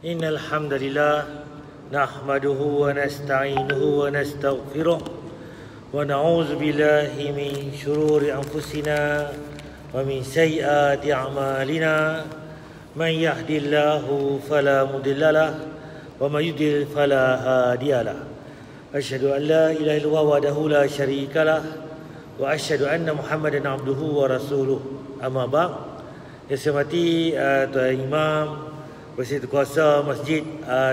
Innal hamdalillah nahmaduhu wa nasta'inuhu wa nastaghfiruh wa na'udzu billahi min shururi anfusina wa min sayyiati a'malina. Man yahdihillahu fala mudilla lahu wa man yudlil fala hadiya lahu. Asyhadu an la ilaha illallah wahdahu la syarika lahu wa asyhadu anna Muhammadan abduhu wa rasuluh. Amma ba'd. Yang saya hormati Tuan Imam, Presiden Kuasa Masjid,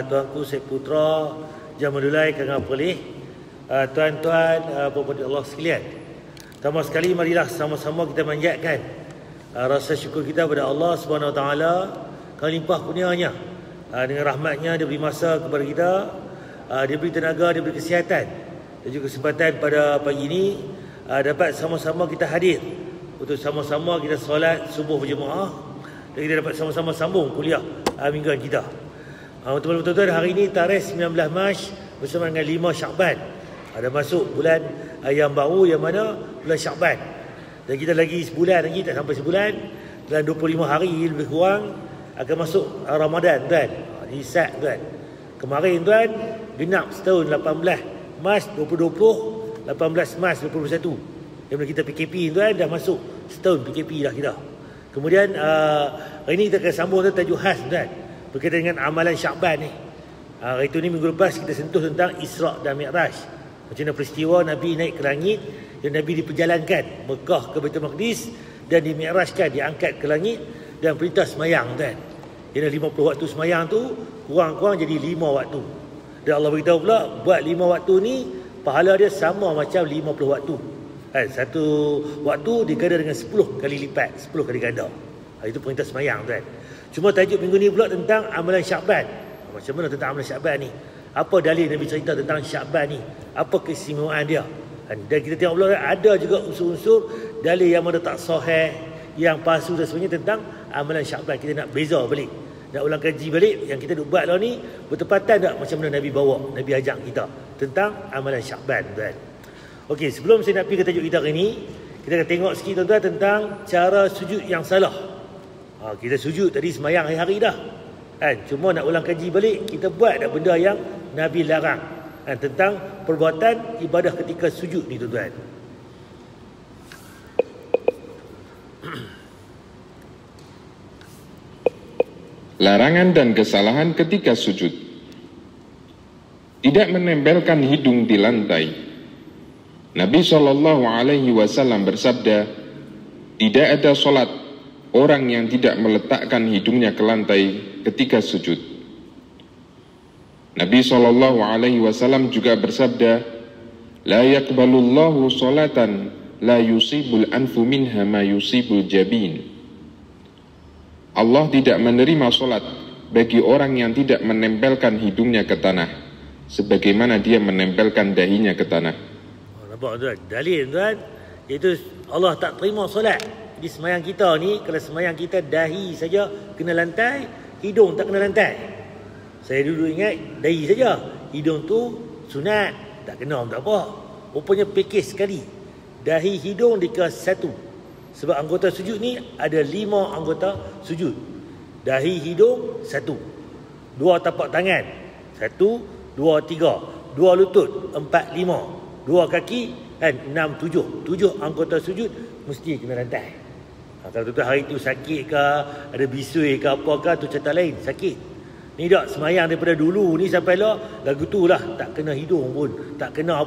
Tuanku Syed Putra, Jamalulai Kangar Perlis, tuan-tuan puan-puan Allah sekalian. Pertama sekali marilah sama-sama kita manjatkan rasa syukur kita kepada Allah Subhanahu Wa Taala kerana limpah kurnianya. Dengan rahmatnya dia beri masa kepada kita, dia beri tenaga, dia beri kesihatan dan juga kesempatan pada pagi ini dapat sama-sama kita hadir untuk sama-sama kita solat subuh berjemaah dan kita dapat sama-sama sambung kuliah mingguan kita. Tuan-tuan, hari ini tarikh 19 Mac bersama dengan 5 Syakban. Ada masuk bulan yang baru yang mana bulan Syakban. Dan kita lagi sebulan lagi, tak sampai sebulan. Dalam 25 hari lebih kurang akan masuk Ramadan, tuan. Isyak, tuan. Kemarin, tuan, genap setahun 18 Mac 2020, 18 Mac 2021. Yang mana kita PKP, tuan, dah masuk setahun PKP dah kita. Kemudian hari ini kita akan sambung tajuk khas, tuan, berkaitan dengan amalan Syakban ni. Hari itu ni minggu lepas kita sentuh tentang Isra' dan Mi'raj. Macam mana peristiwa Nabi naik ke langit dan Nabi diperjalankan Mekah ke Baitul Maqdis dan dimi'rajkan, diangkat ke langit dan perintah semayang, tuan. Jadi 50 waktu semayang tu kurang-kurang jadi 5 waktu. Dan Allah beritahu pula buat 5 waktu ni pahala dia sama macam 50 waktu. Satu waktu diganda dengan 10 kali lipat, 10 kali ganda. Itu perintah semayang, tuan. Cuma tajuk minggu ni pula tentang amalan Syakban. Macam mana tentang amalan Syakban ni? Apa dalil Nabi cerita tentang Syakban ni? Apa keistimewaan dia? Dan kita tengok pula ada juga unsur-unsur dalil yang mana tak sahih, yang palsu dan sebagainya tentang amalan Syakban. Kita nak beza balik, nak ulang kaji balik. Yang kita duk buat lah ni bertepatan tak macam mana Nabi bawa, Nabi ajak kita tentang amalan Syakban, tuan. Okey, sebelum saya nak pergi ke tajuk kita hari ini, kita akan tengok sikit, tuan-tuan, tentang cara sujud yang salah. Kita sujud tadi semayang hari-hari dah, cuma nak ulang kaji balik, kita buat dah benda yang Nabi larang tentang perbuatan ibadah ketika sujud ni, tuan-tuan. Larangan dan kesalahan ketika sujud. Tidak menempelkan hidung di lantai. Nabi SAW bersabda, tidak ada solat orang yang tidak meletakkan hidungnya ke lantai ketika sujud. Nabi SAW juga bersabda, la yaqbalullahu solatan la yusibul anfu minha ma yusibul jabin. Allah tidak menerima solat bagi orang yang tidak menempelkan hidungnya ke tanah sebagaimana dia menempelkan dahinya ke tanah. Nampak, tuan? Dalil, tuan, iaitu Allah tak terima solat. Jadi semayang kita ni, kalau semayang kita dahi saja kena lantai, hidung tak kena lantai. Saya dulu ingat dahi saja, hidung tu sunat, tak kena tak apa. Rupanya pekis sekali. Dahi hidung dikira satu. Sebab anggota sujud ni ada 5 anggota sujud. Dahi hidung 1, 2 tapak tangan 1, 2, 3, 2 lutut 4, 5, 2 kaki 6, 7 anggota sujud mesti kena lantai. Kalau tuan hari tu sakit ke, ada bisui ke apa ke, tu cerita lain, sakit. Ni tak semayang daripada dulu ni sampai lah lagu tu lah tak kena hidung pun, tak kena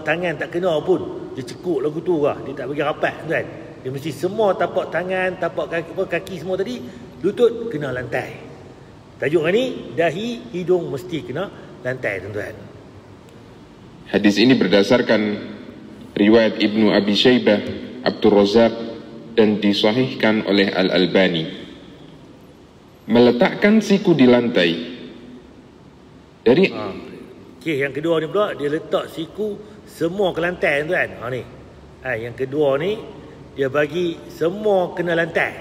tangan tak kena pun, dia cekuk lagu tu lah, dia tak bagi rapat, tuan. Dia mesti semua tapak tangan, tapak kaki semua tadi, lutut kena lantai. Tajuk ni dahi hidung mesti kena lantai, tuan-tuan. Hadis ini berdasarkan riwayat Ibnu Abi Syaibah, Abdul Razak dan disahihkan oleh Al-Albani. Meletakkan siku di lantai. Dari yang kedua ni pula dia letak siku semua ke lantai, tuan. Ni. Yang kedua ni dia bagi semua kena lantai.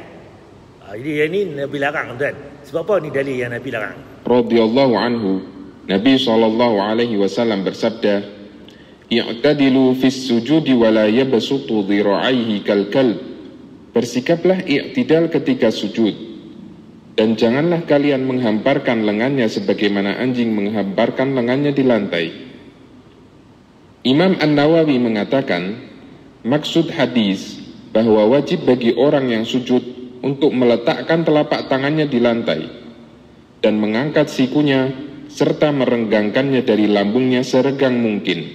Jadi yang ni Nabi larang, tuan. Sebab apa ni dalil yang Nabi larang? Radhiyallahu anhu, Nabi SAW bersabda, i'tadilu fis sujudi wa la yabsutu dhira'aihi kal kalb. Bersikaplah i'tidal ketika sujud Dan janganlah kalian menghamparkan lengannya sebagaimana anjing menghamparkan lengannya di lantai. Imam An-Nawawi mengatakan, maksud hadis bahwa wajib bagi orang yang sujud untuk meletakkan telapak tangannya di lantai dan mengangkat sikunya serta merenggangkannya dari lambungnya seregang mungkin.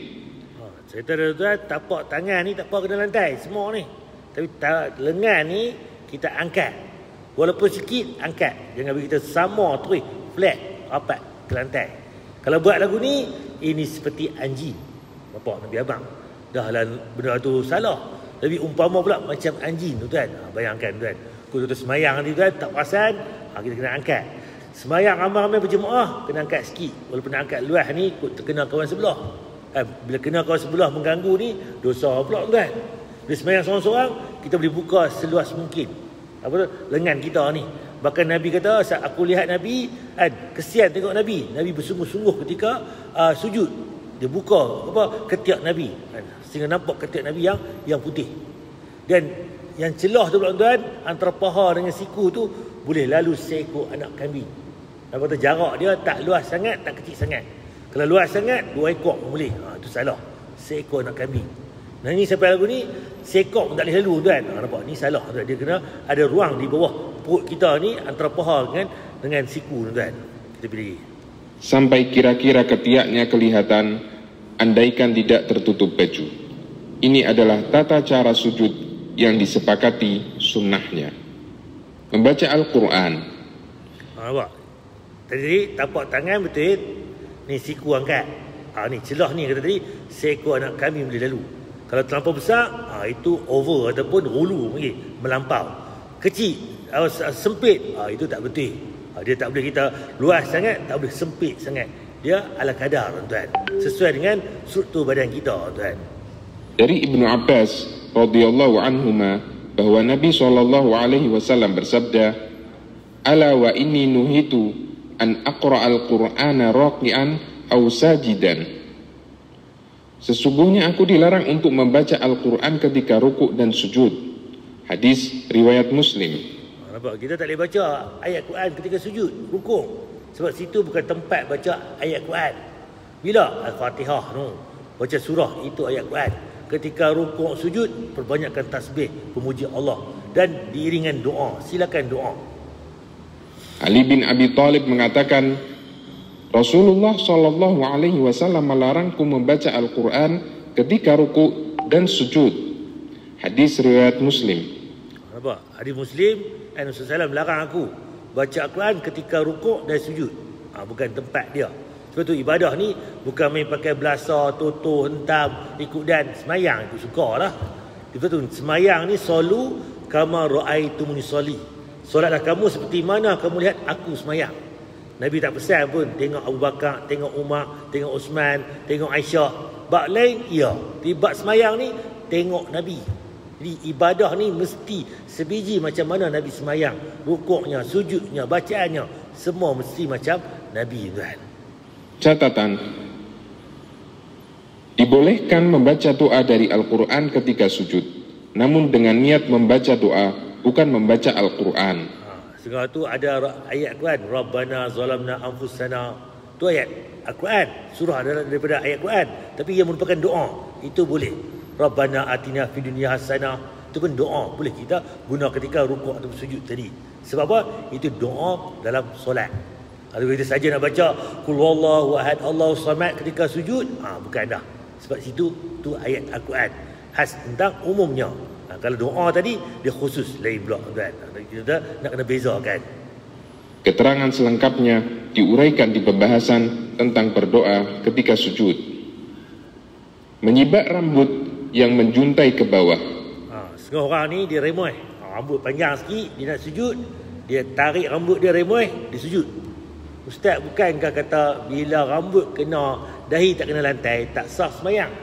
Cerita dia tuan, tapak tangan ni tak apa kena lantai semua ni. Tapi lengan ni kita angkat. Walaupun sikit, angkat. Jangan bagi kita sama terus, flat, rapat ke lantai. Kalau buat lagu ni, ini seperti anjing. Bapak Nabi Abang. Dah lah benda tu salah. Tapi umpama pula macam anjing tu tuan. Bayangkan tuan. Kau tu semayang nanti tuan, tak perasan, kita kena angkat. Semayang ramai-ramai berjemaah, kena angkat sikit. Walaupun nak angkat luas ni, kena kawan sebelah. Bila kena kawan sebelah mengganggu ni, dosa pula tuan. Bila semayang seorang-seorang, kita boleh buka seluas mungkin. Apa tu? Lengan kita ni. Bahkan Nabi kata, saat aku lihat Nabi, kesian tengok Nabi. Nabi bersungguh-sungguh ketika sujud. Dia buka ketiak Nabi. Sehingga nampak ketiak Nabi yang putih. Dan yang celah tu tuan-tuan, antara paha dengan siku tu boleh lalu seekor anak kambing. Apa tu? Jarak dia tak luas sangat, tak kecil sangat. Kalau luas sangat, 2 ekor pun boleh. Itu salah. Seekor anak kambing. Nah ini sampai lagu ni, seekor pun tak boleh lalu tuan. Nampak? Ni salah tuan. Dia kena ada ruang di bawah perut kita ni, antara paha dengan siku tuan. Kita pilih. Sampai kira-kira ketiaknya kelihatan, andaikan tidak tertutup baju. Ini adalah tata cara sujud yang disepakati sunnahnya. Membaca Al-Quran. Nampak? Tadi tapak tangan betul. Ni siku angkat. Ni celah ni kata tadi, seekor anak kambing boleh lalu. Kalau terlampau besar, itu over ataupun hulu lagi, melampau. Kecil, sempit, itu tak betul. Dia tak boleh kita luas sangat, tak boleh sempit sangat. Dia ala kadar tuan. Sesuai dengan struktur badan kita tuan. Dari Ibnu Abbas radhiyallahu anhuma bahwa Nabi SAW bersabda, "Ala wa inni nuhitu an aqra al-Qur'ana raqi'an aw sajidan." Sesungguhnya aku dilarang untuk membaca Al-Quran ketika rukuk dan sujud. Hadis riwayat Muslim. Nampak? Kita tak boleh baca ayat Quran ketika sujud, rukuk. Sebab situ bukan tempat baca ayat Quran. Bila? Al-Fatihah tu. Baca surah, itu ayat Quran. Ketika rukuk sujud, perbanyakkan tasbih, pemuji Allah. Dan diiringan doa. Silakan doa. Ali bin Abi Thalib mengatakan, Rasulullah SAW melarangku membaca Al-Quran ketika rukuk dan sujud. Hadis riwayat Muslim. Apa? Hadis Muslim, Rasulullah SAW melarang aku baca Al-Quran ketika rukuk dan sujud. Bukan tempat dia. Sebab tu ibadah ni bukan main pakai belasa, toto, hentam, ikut dan semayang. Itu suka lah. Sebab tu semayang ni solu kama ra'aitumuni sholli. Solatlah kamu seperti mana kamu lihat aku semayang. Nabi tak pesan pun tengok Abu Bakar, tengok Umar, tengok Osman, tengok Aisyah. Bab lain, ya. Di bab semayang ni, tengok Nabi. Jadi ibadah ni mesti sebiji macam mana Nabi semayang. Rukuknya, sujudnya, bacaannya, semua mesti macam Nabi tuan. Catatan. Dibolehkan membaca doa dari Al-Quran ketika sujud. Namun dengan niat membaca doa, bukan membaca Al-Quran. Sekarang tu ada ayat Quran, Rabbana zalamna anfusana. Tu ayat Al-Quran, surah daripada ayat Quran, tapi ia merupakan doa. Itu boleh. Rabbana atina fid dunya hasanah. Itu pun doa, boleh kita guna ketika rukuk atau sujud tadi. Sebab apa? Itu doa dalam solat. Kalau kita saja nak baca qul huwallahu ahad Allahu samad ketika sujud, bukan dah. Sebab situ tu ayat Al-Quran khas tentang umumnya. Kalau doa tadi, dia khusus lain pula tuan. Kita nak kena bezakan. Keterangan selengkapnya diuraikan di pembahasan tentang berdoa ketika sujud. Menyibak rambut yang menjuntai ke bawah. Setengah orang ni dia remoy. Rambut panjang sikit, dia nak sujud, dia tarik rambut dia remoy, dia sujud. Ustaz, bukankah kata bila rambut kena dahi tak kena lantai, tak sah semayang?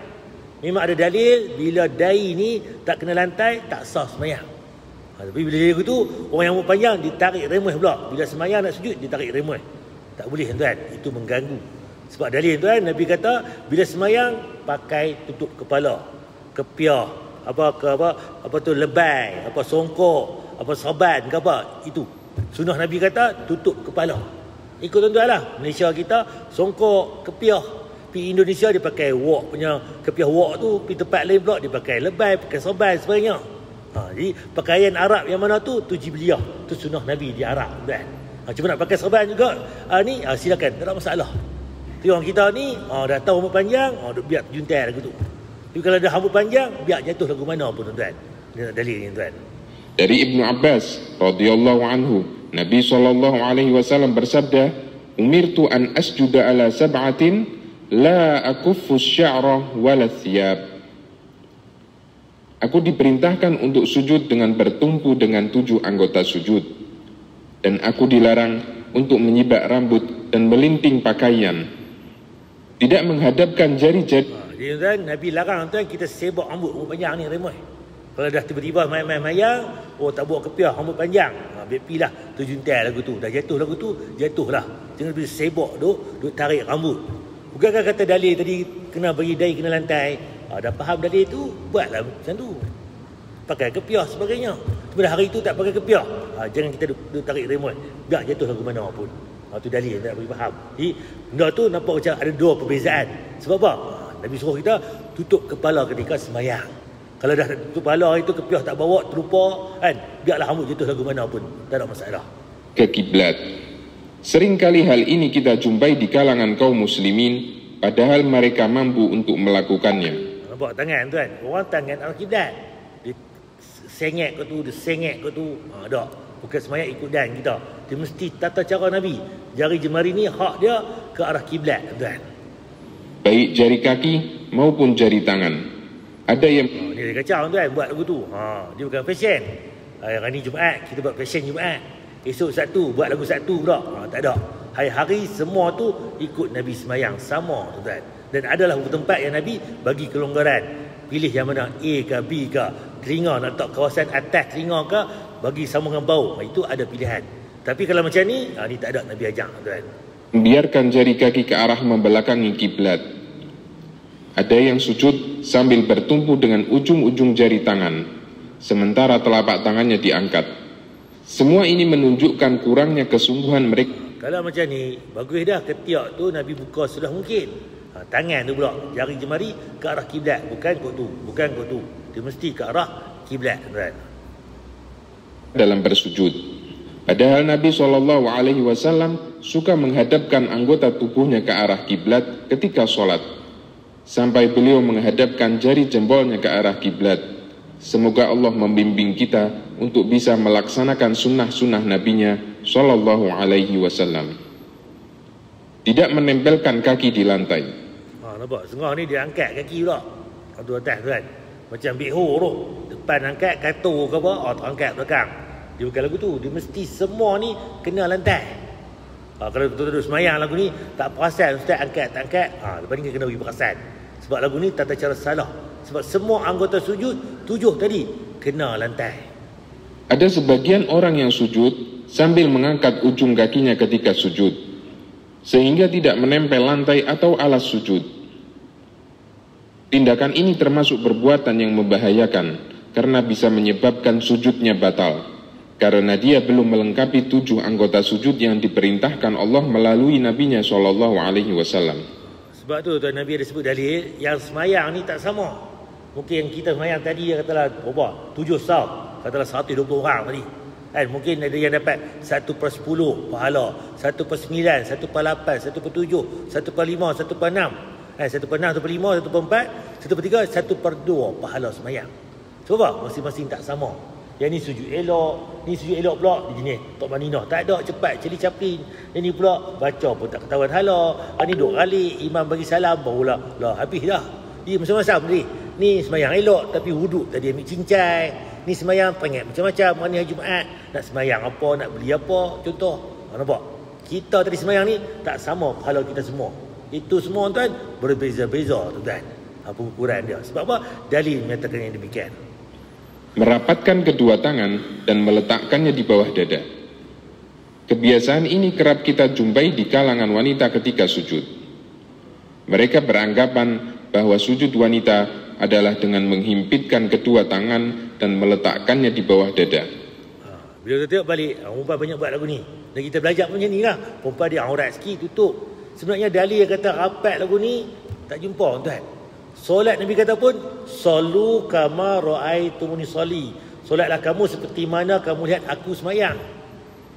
Memang ada dalil bila dahi ni tak kena lantai, tak sah semayang. Tapi bila dia begitu, orang yang rambut panjang ditarik remoy pula. Bila semayang nak sujud, ditarik remoy. Tak boleh tuan, itu mengganggu. Sebab dalil tuan, Nabi kata bila semayang pakai tutup kepala, kepiah, apa tu lebay, apa songkok, apa saban ke apa, itu Sunnah Nabi kata tutup kepala. Ikut tuan-tuan lah. Malaysia kita songkok, kepiah. Pergi Indonesia dia pakai wok punya, kepiah wok tu. Pergi tempat lain pula dia pakai lebay, pakai sorban sebagainya. Jadi pakaian Arab yang mana tu jibliyah. Tu sunnah Nabi di Arab kan. Cuma nak pakai sorban juga ni silakan, tak ada masalah. Tapi orang kita ni dah tahu rambut panjang, biar juntai lagu tu. Tapi kalau dah rambut panjang, biar jatuh lagu mana pun tuan-tuan. Dia nak dalil ni tuan. Dari Ibnu Abbas radhiyallahu anhu, Nabi SAW bersabda, "Umirtu an asjuda ala sab'atin la akuffu asy-sya'ra wala thiyab." Aku diperintahkan untuk sujud dengan bertumpu dengan 7 anggota sujud, dan aku dilarang untuk menyibak rambut dan melinting pakaian, tidak menghadapkan jari-jari. Jadi tuan, Nabi larang tuan kita sebab rambut panjang ni remeh. Kalau dah tiba-tiba mayang, tak buat kepiah rambut panjang, BP lah tu juntai lagu tu, dah jatuh lagu tu, jatuhlah. Jangan bila sebab duk tarik rambut. Bukankah kata dalil tadi kena bagi dai kena lantai? Dah faham dalil tu, buatlah macam tu. Pakai kepiah sebagainya. Cuma hari tu tak pakai kepiah, jangan kita duk tarik remote, biar jatuh lagu mana pun. Tu dalil tak bagi faham. Jadi benda tu nampak macam ada 2 perbezaan. Sebab apa? Nabi suruh kita tutup kepala ketika sembahyang. Kalau dah tutup kepala itu kepiah tak bawa, terlupa kan, biarlah rambut jatuh lagu mana pun, tak ada masalah. Ke kiblat. Seringkali hal ini kita jumpai di kalangan kaum muslimin, padahal mereka mampu untuk melakukannya. Nampak tangan tuan, orang tangan arah kiblat. Dia sengit ke tu, dia sengit ke tu, tak. Bukan sembahyang ikut dan kita. Dia mesti tata cara Nabi. Jari jemari ni hak dia ke arah kiblat tuan. Baik jari kaki maupun jari tangan. Ada yang ni dia kacau tuan buat lagu tu. Dia bukan fashion. Hari ni Jumaat kita buat fashion Jumaat. Esok Sabtu buat lagu Sabtu pula. Tak ada. Hari-hari semua tu ikut Nabi sembahyang sama tuan. Dan adalah tempat yang Nabi bagi kelonggaran. Pilih yang mana, A ke B ke, telinga nak letak kawasan atas telinga ke, bagi sambungan bau. Itu ada pilihan. Tapi kalau macam ni tak ada Nabi ajak tuan. Biarkan jari kaki ke arah membelakangi kiblat. Ada yang sujud sambil bertumpu dengan ujung-ujung jari tangan, sementara telapak tangannya diangkat. Semua ini menunjukkan kurangnya kesungguhan mereka. Kalau macam ni, bagus dah ketiak tu Nabi buka sudah mungkin. Tangan tu pula, jari jemari ke arah kiblat, bukan kot tu, bukan kot tu. Dia mesti ke arah kiblat tuan. Dalam bersujud, padahal Nabi SAW suka menghadapkan anggota tubuhnya ke arah kiblat ketika sholat, sampai beliau menghadapkan jari jempolnya ke arah kiblat. Semoga Allah membimbing kita untuk bisa melaksanakan sunnah-sunnah Nabi-Nya SAW. Tidak menempelkan kaki di lantai. Nampak? Sengah ni dia angkat kaki pula. Tu atas tuan. Macam biho tu. Depan angkat, kato ke apa, terangkat belakang. Dia bukan lagu tu. Dia mesti semua ni kena lantai. Kalau betul-betul semayang lagu ni, tak perasan ustaz angkat, tak angkat. Lepas ni kena bagi perasan. Sebab lagu ni tata cara salah. Sebab semua anggota sujud, 7 tadi, kena lantai. Ada sebagian orang yang sujud sambil mengangkat ujung kakinya ketika sujud, sehingga tidak menempel lantai atau alas sujud. Tindakan ini termasuk perbuatan yang membahayakan karena bisa menyebabkan sujudnya batal, karena dia belum melengkapi 7 anggota sujud yang diperintahkan Allah melalui Nabi-Nya SAW. Sebab tu tuan Nabi ada sebut dalil yang semayang ni tak sama. Mungkin yang kita semayang tadi dia katalah berapa? 7 saf, katalah 120 orang tadi. Mungkin ada yang dapat 1/10 pahala, 1/9, 1/8, 1/7, 1/5, 1/6. 1/6, 1/5, 1/4, 1/3, 1/2 pahala semayang. Cuba masing-masing tak sama. Yang ni sujud elok, ni sujud elok pula di jenis Tok Maninah. Tak ada cepat celi caplin. Yang ni pula baca pun tak ketahuan hala. Ni duk ralik, imam bagi salam barulah habis dah. Dia macam-macam ni. Ni semayang elok tapi wuduk tadi ambil cincai. Ni semayang perangai macam-macam. Hari ni Jumaat nak semayang apa, nak beli apa, contoh. Nampak? Kita tadi semayang ni tak sama pahala kita semua. Itu semua tuan berbeza-beza tuan. Pengukuran dia. Sebab apa? Dalil menyatakan yang demikian. Merapatkan kedua tangan dan meletakkannya di bawah dada. Kebiasaan ini kerap kita jumpai di kalangan wanita ketika sujud. Mereka beranggapan bahwa sujud wanita adalah dengan menghimpitkan kedua tangan dan meletakkannya di bawah dada. Bila kita tengok balik, perempuan banyak buat lagu ni. Dan kita belajar pun macam ni lah. Perempuan dia aurat sikit, tutup. Sebenarnya dalil yang kata rapat lagu ni, tak jumpa tuan. Solat Nabi kata pun, Sallu kama ra'aitumuni sholli. Solatlah kamu seperti mana kamu lihat aku semayang.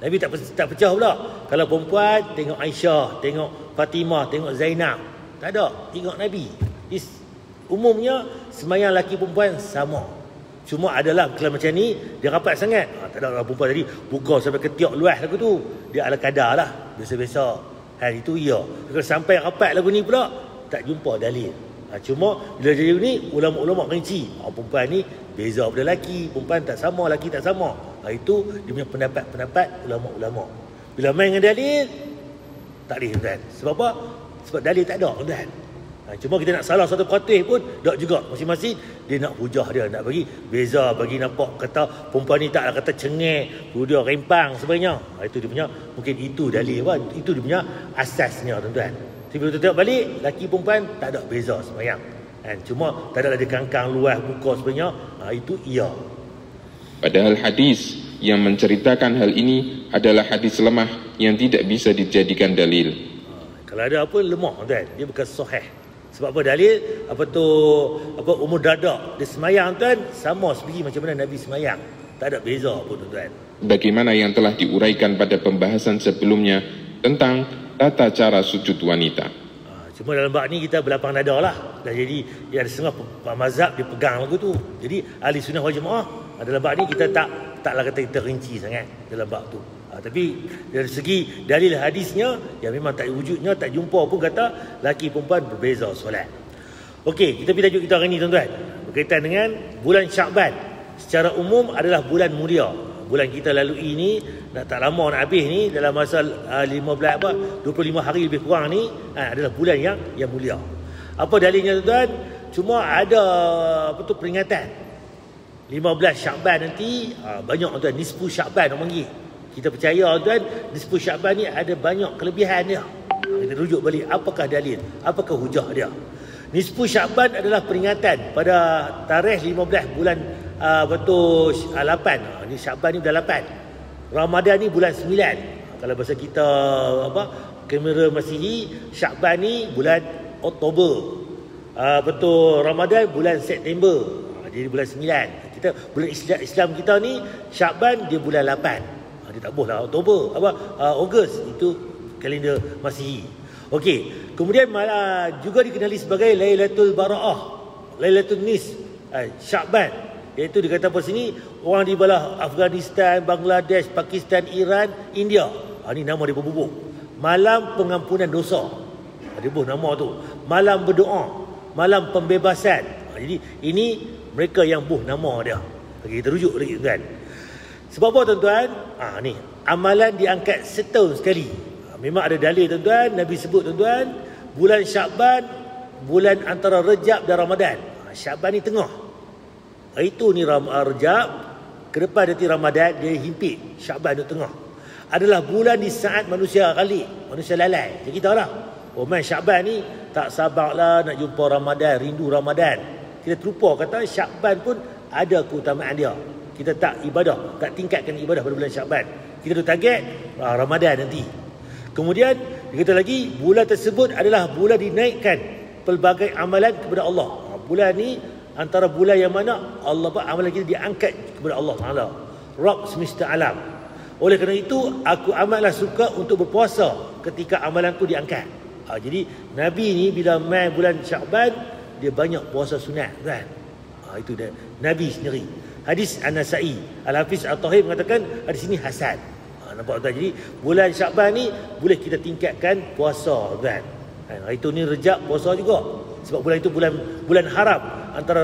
Nabi tak pecah pula. Kalau perempuan, tengok Aisyah, tengok Fatimah, tengok Zainab. Tak ada, tengok Nabi. Umumnya, semayang lelaki perempuan sama. Cuma adalah kalau macam ni, dia rapat sangat. Tak ada orang perempuan tadi, buka sampai ketiak luas lagu tu. Dia ala kadar lah, biasa-biasa. Itu iya. Kalau sampai rapat lagu ni pula, tak jumpa dalil. Cuma bila jadi ni, ulama-ulama rinci. Perempuan ni beza pada lelaki. Perempuan tak sama, lelaki tak sama. Itu dia punya pendapat-pendapat ulama-ulama. Bila main dengan dalil, tak boleh tuan. Sebab apa? Sebab dalil tak ada tuan. Cuma kita nak salah satu perkataan pun tak juga. Masing-masing dia nak hujah dia, nak bagi beza, bagi nampak kata perempuan ni taklah kata cengeng, dia rempang sebagainya. Itu dia punya, mungkin itu dalil kan. Itu dia punya asasnya tuan-tuan. Tapi bila kita tengok balik, laki perempuan tak ada beza semayang. Cuma tak ada dia kangkang luas buka sebenarnya. Itu iya. Padahal hadis yang menceritakan hal ini adalah hadis lemah yang tidak bisa dijadikan dalil. Kalau ada apa lemah tuan, dia bukan sahih. Sebab apa dalil? Umur dadak dia semayang tuan sama seperti macam mana Nabi semayang. Tak ada beza pun tuan. Bagaimana yang telah diuraikan pada pembahasan sebelumnya tentang tata cara sujud wanita. Cuma dalam bab ni kita berlapang dada lah. Dan jadi dia ada setengah mazhab dia pegang lagu tu. Jadi ahli sunnah wal jemaah dalam bab ni kita taklah kata kita rinci sangat dalam bab tu. Tapi dari segi dalil hadisnya yang memang tak wujudnya, tak jumpa pun kata laki perempuan berbeza solat. Okey, kita pergi tajuk kita hari ni tuan-tuan. Berkaitan dengan bulan Syakban. Secara umum adalah bulan mulia. Bulan kita lalui ni tak lama nak habis ni, dalam masa 25 hari lebih kurang ni adalah bulan yang mulia. Apa dalilnya tuan-tuan? Cuma ada peringatan 15 Syakban nanti banyak tuan, nisfu Syakban orang panggil. Kita percaya tuan, nisfu Syakban ni ada banyak kelebihan dia. Kita rujuk balik apakah dalil, apakah hujah dia. Nisfu Syakban adalah peringatan pada tarikh 15 bulan 8. Ni Syakban ni bulan 8. Ramadan ni bulan 9. Kalau bahasa kita kamera Masihi, Syakban ni bulan Oktober. Ramadan bulan September. Jadi bulan 9. Kita bulan Islam kita ni Syakban dia bulan 8. Dia tak boleh lah Oktober, Ogos, itu kalender Masihi. Okey, kemudian juga dikenali sebagai Lailatul Bara'ah, Lailatul Nis, Syakban, iaitu dikata pada sini orang di belah Afghanistan, Bangladesh, Pakistan, Iran, India. Ini nama dia berbubuk. Malam pengampunan dosa. Dia buh nama tu. Malam berdoa, malam pembebasan. Jadi ini mereka yang buh nama dia. Okey, kita rujuk lagi tuan. Sebab apa tuan-tuan? Ni amalan diangkat setahun sekali. Memang ada dalil tuan-tuan. Nabi sebut tuan-tuan, bulan Syakban, bulan antara Rejab dan Ramadan. Syakban ni tengah. Itu ni Rejab, ke depan nanti Ramadan dia himpit. Syakban tu tengah. Adalah bulan di saat manusia ghalib, manusia lalai. Jadi kita lah, main Syakban ni tak sabarlah nak jumpa Ramadan, rindu Ramadan. Kita terlupa kata Syakban pun ada keutamaan dia. Kita tak ibadah, tak tingkatkan ibadah pada bulan Syakban. Kita tu target Ramadan nanti. Kemudian dia kata lagi, bulan tersebut adalah bulan dinaikkan pelbagai amalan kepada Allah. Bulan ni antara bulan yang mana Allah amalan kita diangkat kepada Allah Taala, Rabb semesta alam. Oleh kerana itu aku amatlah suka untuk berpuasa ketika amalanku diangkat. Jadi Nabi ni bila main bulan Syakban dia banyak puasa sunat kan. Itu dia Nabi sendiri. Hadis An-Nasa'i, Al-Hafiz At-Tahir mengatakan hadis ini hasan. Nampak tak? Jadi bulan Syakban ni boleh kita tingkatkan puasa kan. Itu ni Rejab puasa juga. Sebab bulan itu bulan haram. Antara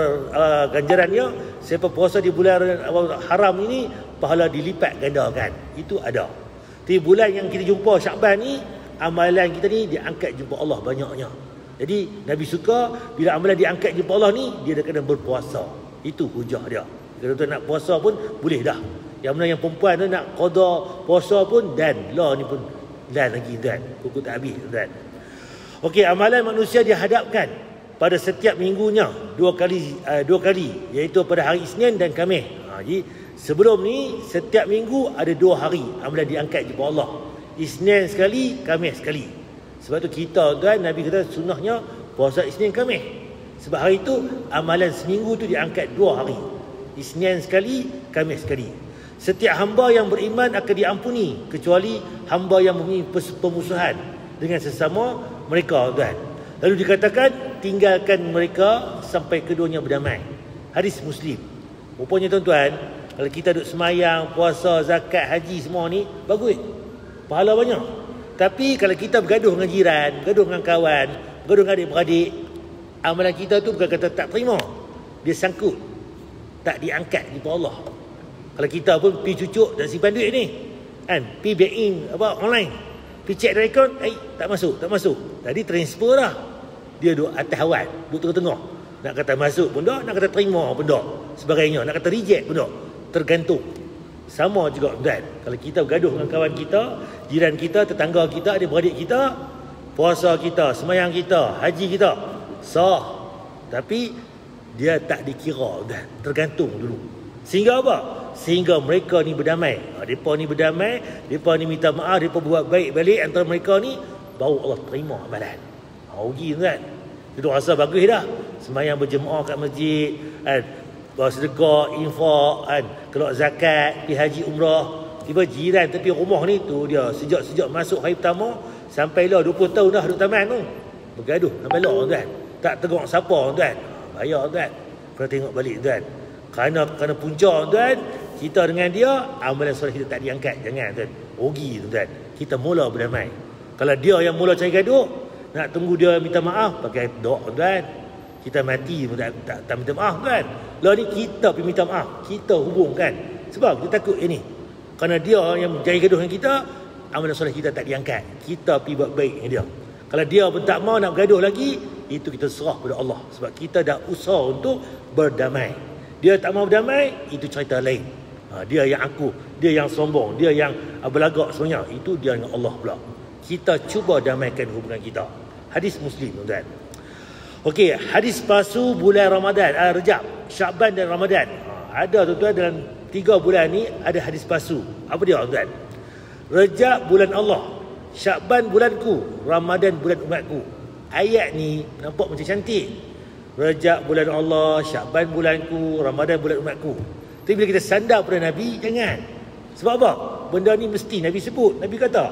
ganjarannya siapa puasa di bulan haram ini pahala dilipat gandakan. Itu ada. Tapi bulan yang kita jumpa Syakban ni amalan kita ni diangkat jumpa Allah banyaknya. Jadi Nabi suka bila amalan diangkat jumpa Allah ni dia dah kena berpuasa. Itu hujah dia. Kalau tuan nak puasa pun boleh dah. Yang mana yang perempuan tu nak qada puasa pun dan lah ni pun dan lagi tuan. Kuku tak habis tuan. Okey, amalan manusia dihadapkan pada setiap minggunya dua kali iaitu pada hari Isnin dan Khamis. Jadi Sebelum ni setiap minggu ada 2 hari amalan diangkat di bawah Allah. Isnin sekali, Khamis sekali. Sebab tu kita tuan, Nabi kata sunnahnya puasa Isnin Khamis. Sebab hari tu amalan seminggu tu diangkat 2 hari. Isnin sekali, Khamis sekali. Setiap hamba yang beriman akan diampuni kecuali hamba yang mempunyai permusuhan dengan sesama mereka tuan. Lalu dikatakan tinggalkan mereka sampai keduanya berdamai. Hadis Muslim. Rupanya tuan-tuan, kalau kita duduk semayang, puasa, zakat, haji semua ni bagus. Pahala banyak. Tapi kalau kita bergaduh dengan jiran, bergaduh dengan kawan, bergaduh dengan adik-beradik, amalan kita tu bukan kata tak terima. Dia sangkut. Tak diangkat di bawah Allah. Kalau kita pun pergi cucuk dan simpan duit ni, kan, pergi back in online, pergi check the account, tak masuk. Tadi transfer dah. Dia duduk atas awan, duduk tengah-tengah. Nak kata masuk pun tak, nak kata terima pun tak, sebagainya, nak kata reject pun tak. Tergantung. Sama juga tuan. Kalau kita bergaduh dengan kawan kita, jiran kita, tetangga kita, adik-beradik kita, puasa kita, semayang kita, haji kita sah. Tapi dia tak dikira tuan. Tergantung dulu. Sehingga apa? Sehingga mereka ni berdamai. Mereka ni berdamai, mereka ni minta maaf, mereka buat baik balik antara mereka ni, baru Allah terima amalan. Rugi tuan. Dia rasa bagus dah. Semayang berjemaah kat masjid, kan, sedekah, infak, kan, keluar zakat, pergi haji umrah. Tiba jiran tepi rumah ni tu dia sejak masuk hari pertama sampai lah 20 tahun dah duduk taman tu. Bergaduh sampai lah tuan. Tak tegur siapa tuan. Bayar tuan. Kena tengok balik tuan. Kerana punca tuan, kita dengan dia amalan soleh kita tak diangkat. Jangan tuan. Rugi tuan. Kita mula berdamai. Kalau dia yang mula cari gaduh, nak tunggu dia minta maaf pakai doa tuan. Kita mati pun tak minta maaf kan. Lalu ni kita pergi minta maaf, kita hubungkan. Sebab kita takut ini. Kerana dia yang jadi gaduh dengan kita, amalan soleh kita tak diangkat. Kita pergi buat baik dengan dia. Kalau dia pun tak mau nak bergaduh lagi, itu kita serah pada Allah. Sebab kita dah usaha untuk berdamai. Dia tak mau berdamai, itu cerita lain. Dia yang aku, dia yang sombong, dia yang berlagak sebenarnya. Itu dia dengan Allah pula. Kita cuba damaikan hubungan kita. Hadis Muslim tuan. Okey, hadis palsu bulan Ramadan, Rejab, Syaban dan Ramadan. Ada tuan-tuan dalam 3 bulan ni ada hadis palsu. Apa dia tuan? Rejab bulan Allah, Syaban bulanku, Ramadan bulan umatku. Ayat ni nampak macam cantik. Rejab bulan Allah, Syaban bulanku, Ramadan bulan umatku. Tapi bila kita sandar pada Nabi, jangan. Sebab apa? Benda ni mesti Nabi sebut. Nabi kata,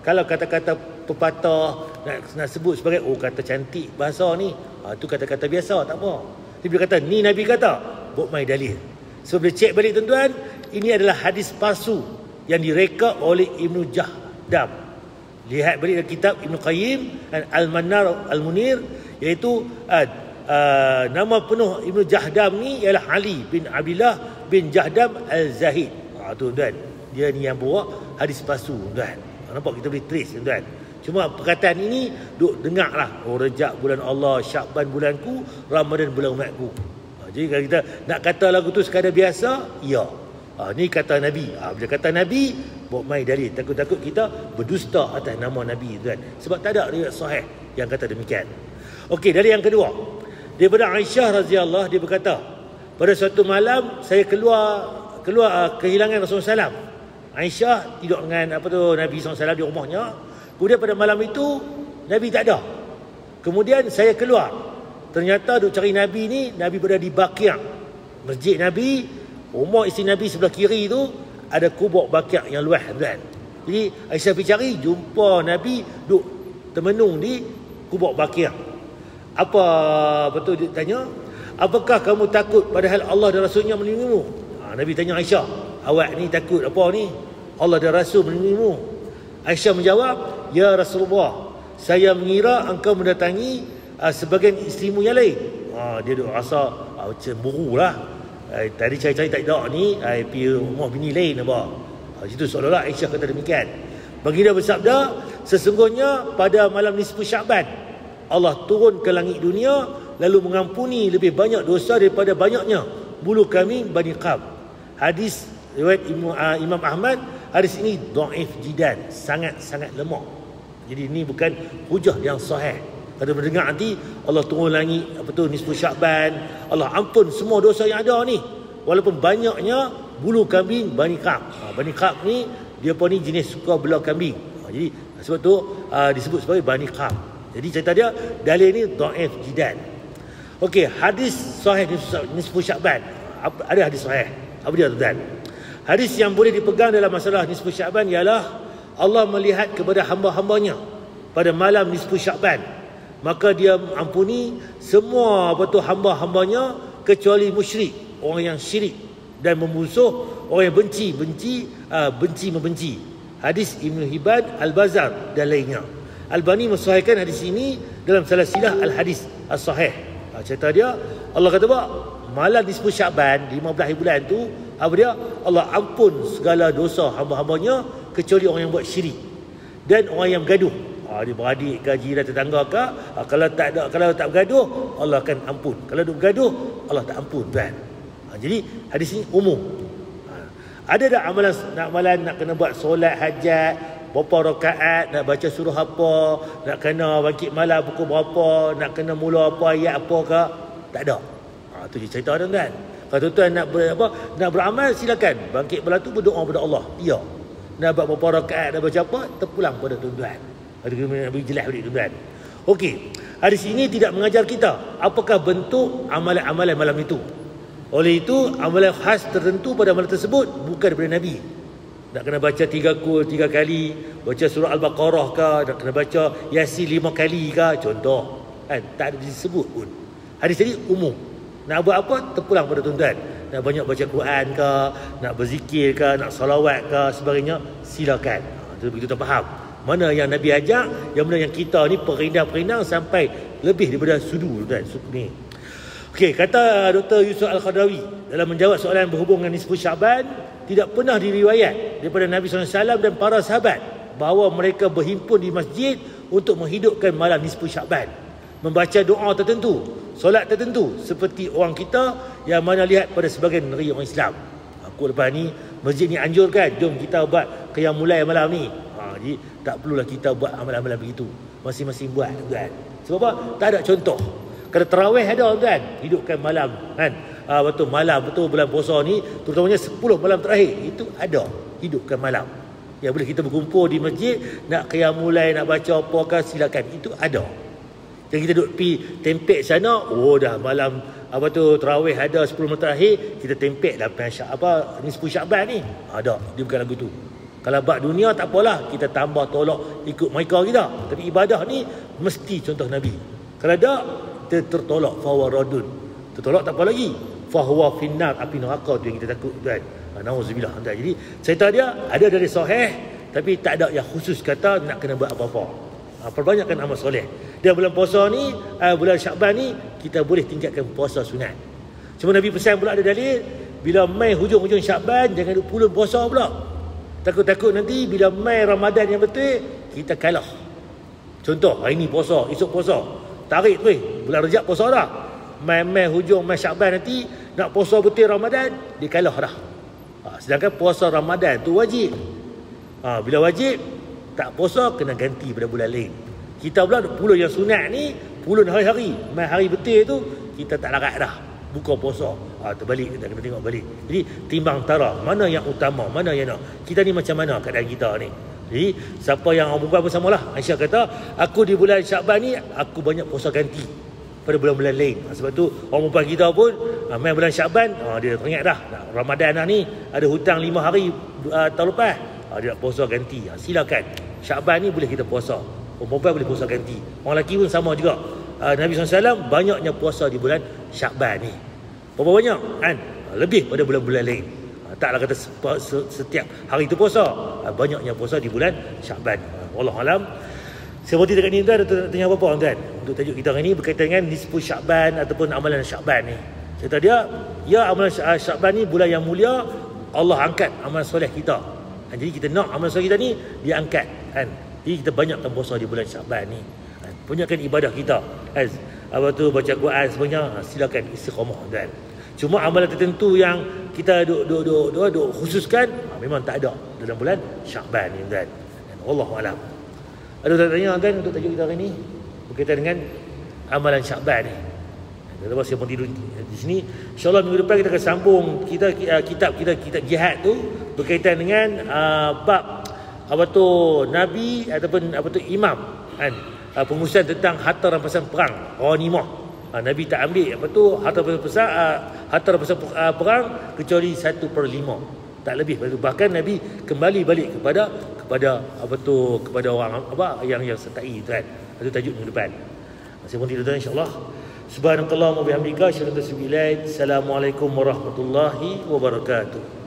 kalau kata-kata pepatah nak sebut sebagai kata cantik bahasa ni, tu kata-kata biasa, tak apa. Tapi bila kata ni Nabi kata, buat mai dalil. So bila cek balik tuan-tuan, ini adalah hadis palsu yang direka oleh Ibnu Jahdam. Lihat balik dalam kitab Ibnu Qayyim dan Al-Manar Al-Munir, iaitu nama penuh Ibnu Jahdam ni ialah Ali bin Abdullah bin Jahdam Al-Zahid. Tuan-tuan, dia ni yang bawa hadis palsu tuan. Nampak kita boleh trace tuan. Cuma perkataan ini duk dengar lah. Rejab bulan Allah, Syaban bulanku, Ramadan bulan umatku. Jadi kalau kita nak kata lagu tu sekadar biasa, ya. Ni kata Nabi. Bila kata Nabi, buat mai dalil. Takut-takut kita berdusta atas nama Nabi tuan. Sebab tak ada riwayat sahih yang kata demikian. Okey, dari yang kedua. Daripada Aisyah radhiyallahu, dia berkata, pada suatu malam saya keluar kehilangan Rasulullah SAW. Aisyah tidur dengan Nabi SAW di rumahnya. Kemudian pada malam itu Nabi tak ada. Kemudian saya keluar. Ternyata duk cari Nabi ni, Nabi berada di Baqi', masjid Nabi. Rumah isteri Nabi sebelah kiri tu ada kubur Baqi' yang luas tuan. Jadi Aisyah pergi cari, jumpa Nabi duk termenung di kubur Baqi'. Dia tanya, apakah kamu takut padahal Allah dan Rasulnya melindungimu? Nabi tanya Aisyah, awak ni takut apa ni? Allah dan Rasul melindungimu. Aisyah menjawab, ya Rasulullah, saya mengira engkau mendatangi sebagian isterimu yang lain. Dia duk rasa cemburu lah. Tadi cari-cari tak ada ni, pergi rumah bini lain apa. Situ seolah-olah Aisyah kata demikian. Baginda bersabda, sesungguhnya pada malam nisfu Syaban, Allah turun ke langit dunia lalu mengampuni lebih banyak dosa daripada banyaknya bulu kambing Bani Qab. Hadis riwayat Imam Ahmad. Hadis ini dhaif jidan, sangat-sangat lemah. Jadi ini bukan hujah yang sahih. Kalau mendengar nanti Allah turun langit nisfu Syaban, Allah ampun semua dosa yang ada ni, walaupun banyaknya bulu kambing Bani Ka'ab. Bani Ka'ab ni dia pun ni jenis suka belah kambing. Jadi sebab tu disebut sebagai Bani Ka'ab. Jadi cerita dia dalil ni dhaif jiddan. Okey, hadis sahih nisfu Sya'ban. Ada hadis sahih. Apa dia tuan? Hadis yang boleh dipegang dalam masalah nisfu Sya'ban ialah Allah melihat kepada hamba-hambanya pada malam nisfu Sya'ban, maka dia ampuni semua hamba-hambanya kecuali musyrik, orang yang syirik dan memusuh, orang yang benci membenci. Hadis Ibn Hibban, Al-Bazar dan lainnya. Albani mensahihkan hadis ini dalam Salasilah Al-Hadis As-Sahih. Cerita dia, Allah kata malam nisfu Sya'ban, 15 hari bulan tu, apa dia? Allah ampun segala dosa hamba-hambanya kecuali orang yang buat syirik dan orang yang bergaduh. Dia beradik ke, jiran, tetangga ke, kalau tak bergaduh, Allah akan ampun. Kalau dia bergaduh, Allah tak ampun, kan? Jadi hadis ini umum. Ada tak amalan nak kena buat solat hajat, berapa rakaat, nak baca surah apa, nak kena bangkit malam pukul berapa, nak kena mula apa, ayat apa ke? Tak ada. Tu je cerita tuan-tuan. Kalau tuan-tuan nak beramal, silakan. Bangkit malam tu berdoa kepada Allah. Ya. Nak buat berapa rakaat, nak baca apa, terpulang pada tuan-tuan. Ada kena bagi jelas balik tuan-tuan. Okey. Hadis ini tidak mengajar kita apakah bentuk amalan-amalan malam itu. Oleh itu, amalan khas tertentu pada malam tersebut bukan daripada Nabi. Nak kena baca 3 kali, baca surah Al-Baqarah ke, nak kena baca Yasin 5 kali ke, contoh. Kan? Tak ada disebut pun. Hadis tadi umum. Nak buat apa, terpulang pada tuan-tuan. Nak banyak baca Quran ke, nak berzikir ke, nak salawat ke, sebagainya, silakan. Begitu tak faham. Mana yang Nabi ajak, yang mana yang kita ni perindang-perindang sampai lebih daripada sudu tuan, suku ni. Okey, kata Dr. Yusuf Al-Khadawi dalam menjawab soalan berhubung dengan nisfu Sya'ban, tidak pernah diriwayat daripada Nabi SAW dan para sahabat bahawa mereka berhimpun di masjid untuk menghidupkan malam nisfu Sya'ban, membaca doa tertentu, solat tertentu seperti orang kita yang mana lihat pada sebagian negeri orang Islam. Aku lepas ni masjid ni anjurkan, jom kita buat qiyam mulai malam ni. Jadi tak perlulah kita buat amalan-amalan begitu. Masing-masing buat kan. Sebab apa? Tak ada contoh. Kalau tarawih ada kan, hidupkan malam kan. Malam bulan puasa ni, terutamanya 10 malam terakhir, itu ada hidupkan malam. Ya, boleh kita berkumpul di masjid, nak qiyam mulai, nak baca apakah, silakan, itu ada. Yang kita duduk pi tempek sana, dah malam tarawih ada 10 malam terakhir, kita tempek dah nisfu Sya'ban ni. Ada, dia bukan lagu tu. Kalau bab dunia tak apalah, kita tambah tolak ikut mereka kita. Tapi ibadah ni mesti contoh Nabi. Kalau ada, kita tertolak fawaradun. Tertolak tak apa lagi. Fahuwa finnar, api neraka tu yang kita takut kan. Nauzubillah. Jadi cerita dia ada dari sahih, tapi tak ada yang khusus kata nak kena buat apa-apa. Perbanyakkan amal soleh. Dan bulan puasa ni, bulan Sya'ban ni, kita boleh tingkatkan puasa sunat. Cuma Nabi pesan pula ada dalil, bila mai hujung-hujung Sya'ban, jangan pulun puasa pula. Takut-takut nanti bila mai Ramadan yang betul, kita kalah. Contoh, hari ni puasa, esok puasa. Tarik tu bulan Rejab puasa dah. Mai hujung mai Sya'ban nanti, nak puasa betul Ramadan, dia kalah dah. Sedangkan puasa Ramadan tu wajib. Bila wajib, tak puasa, kena ganti pada bulan lain. Kita pula pulun yang sunat ni, pulun hari-hari. Mai hari betul tu, kita tak larat dah. Buka puasa, terbalik, kita kena tengok balik. Jadi timbang tara mana yang utama, mana yang nak. Kita ni macam mana keadaan kita ni. Jadi siapa yang orang perempuan pun samalah. Aisyah kata, aku di bulan Sya'ban ni aku banyak puasa ganti pada bulan-bulan lain. Sebab tu orang perempuan kita pun main bulan Sya'ban, dia teringat dah Ramadan dah ni ada hutang 5 hari tahun lepas, dia nak puasa ganti. Silakan. Sya'ban ni boleh kita puasa. Orang perempuan boleh puasa ganti. Orang lelaki pun sama juga. Nabi SAW banyaknya puasa di bulan Sya'ban ni. Berapa banyak kan? Lebih pada bulan-bulan lain. Taklah kata setiap hari itu puasa. Banyaknya puasa di bulan Sya'ban. Wallahualam. Seperti dekat ni tuan, ada tanya apa-apa tuan untuk tajuk kita hari ni berkaitan dengan nisfu Sya'ban ataupun amalan Sya'ban ni. Cerita dia, ya amalan Sya'ban ni bulan yang mulia, Allah angkat amalan soleh kita. Jadi kita nak amalan soleh kita ni dia angkat kan. Jadi kita banyakkan puasa di bulan Sya'ban ni. Banyakkan ibadah kita. Baca Quran sebenarnya, silakan istiqamah kan. Cuma amalan tertentu yang kita duk khususkan memang tak ada dalam bulan Sya'ban ni kan. Wallahu alam. Ada tanya kan untuk tajuk kita hari ni berkaitan dengan amalan Sya'ban ni. Lepas saya pun tidur di sini. InsyaAllah minggu depan kita akan sambung kitab jihad tu berkaitan dengan bab Nabi ataupun imam kan, pengurusan tentang harta rampasan perang, ghanimah. Nabi tak ambil harta rampasan perang kecuali 1/5, tak lebih. Bahkan Nabi kembali balik kepada orang yang sertai tu kan. Itu tajuk minggu depan. Saya pun tidur insya-Allah. Subhanakallahumma wa bihamdika asyhadu an la ilaha illa anta astaghfiruka wa atubu ilaik. Assalamualaikum warahmatullahi wabarakatuh.